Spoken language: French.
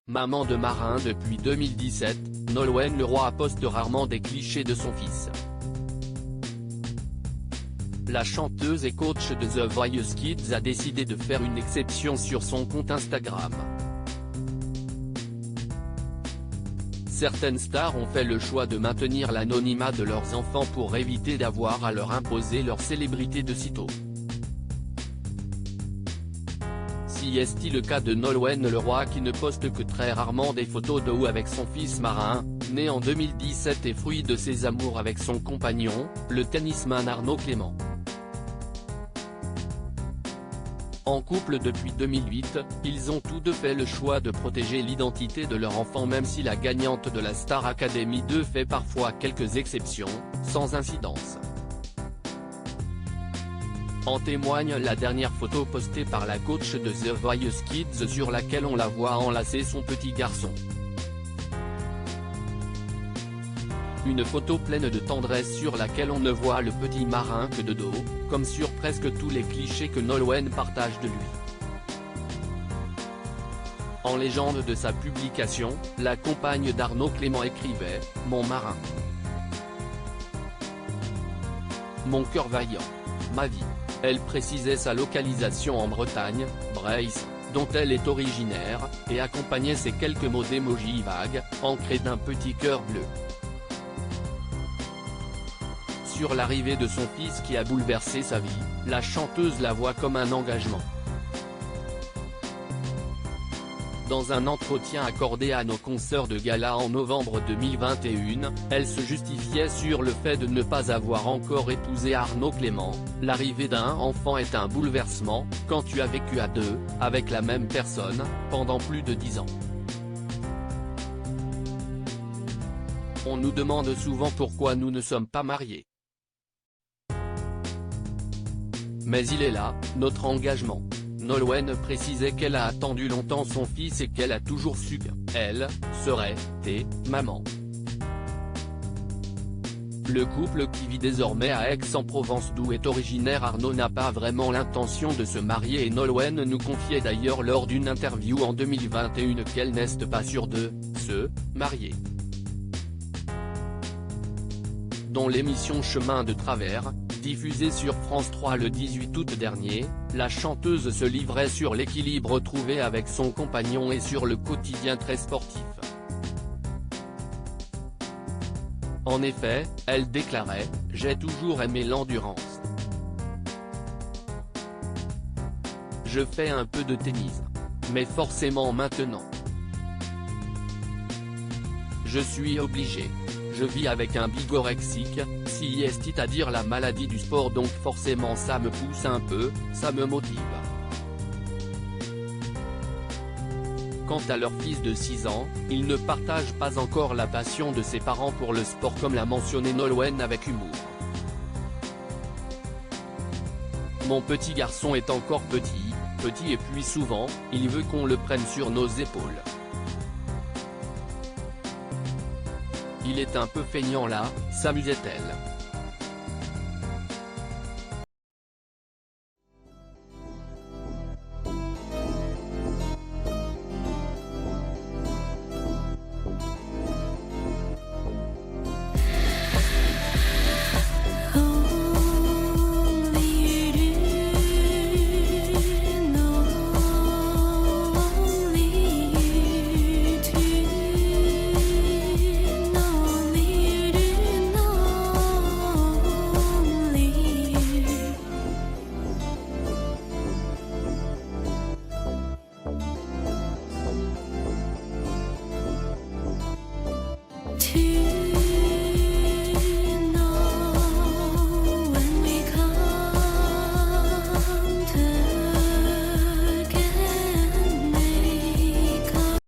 Maman de marin depuis 2017, Nolwenn Leroy poste rarement des clichés de son fils. La chanteuse et coach de The Voice Kids a décidé de faire une exception sur son compte Instagram. Certaines stars ont fait le choix de maintenir l'anonymat de leurs enfants pour éviter d'avoir à leur imposer leur célébrité de sitôt. Si est-il le cas de Nolwenn Leroy qui ne poste que très rarement des photos de ou avec son fils marin, né en 2017 et fruit de ses amours avec son compagnon, le tennisman Arnaud Clément. En couple depuis 2008, ils ont tous deux fait le choix de protéger l'identité de leur enfant même si la gagnante de la Star Academy 2 fait parfois quelques exceptions, sans incidence. En témoigne la dernière photo postée par la coach de The Voice Kids sur laquelle on la voit enlacer son petit garçon. Une photo pleine de tendresse sur laquelle on ne voit le petit marin que de dos, comme sur presque tous les clichés que Nolwenn partage de lui. En légende de sa publication, la compagne d'Arnaud Clément écrivait « Mon marin. Mon cœur vaillant. Ma vie ». Elle précisait sa localisation en Bretagne, Breizh, dont elle est originaire, et accompagnait ces quelques mots d'émoji vagues, ancrés d'un petit cœur bleu. Sur l'arrivée de son fils qui a bouleversé sa vie, la chanteuse la voit comme un engagement. Dans un entretien accordé à nos consoeurs de gala en novembre 2021, elle se justifiait sur le fait de ne pas avoir encore épousé Arnaud Clément. L'arrivée d'un enfant est un bouleversement, quand tu as vécu à deux, avec la même personne, pendant plus de 10 ans. On nous demande souvent pourquoi nous ne sommes pas mariés. Mais il est là, notre engagement. Nolwenn précisait qu'elle a attendu longtemps son fils et qu'elle a toujours su qu'elle serait maman. Le couple qui vit désormais à Aix-en-Provence d'où est originaire Arnaud n'a pas vraiment l'intention de se marier et Nolwenn nous confiait d'ailleurs lors d'une interview en 2021 qu'elle n'est pas sûre de se marier. Dans l'émission Chemin de travers, diffusée sur France 3 le 18 août dernier, la chanteuse se livrait sur l'équilibre trouvé avec son compagnon et sur le quotidien très sportif. En effet, elle déclarait « J'ai toujours aimé l'endurance. Je fais un peu de tennis. Mais forcément maintenant. Je suis obligée. Je vis avec un bigorexique, si c'est-à-dire la maladie du sport donc forcément ça me pousse un peu, ça me motive. » Quant à leur fils de 6 ans, ils ne partagent pas encore la passion de ses parents pour le sport comme l'a mentionné Nolwenn avec humour. « Mon petit garçon est encore petit et puis souvent, il veut qu'on le prenne sur nos épaules. Il est un peu feignant là », s'amusait-elle.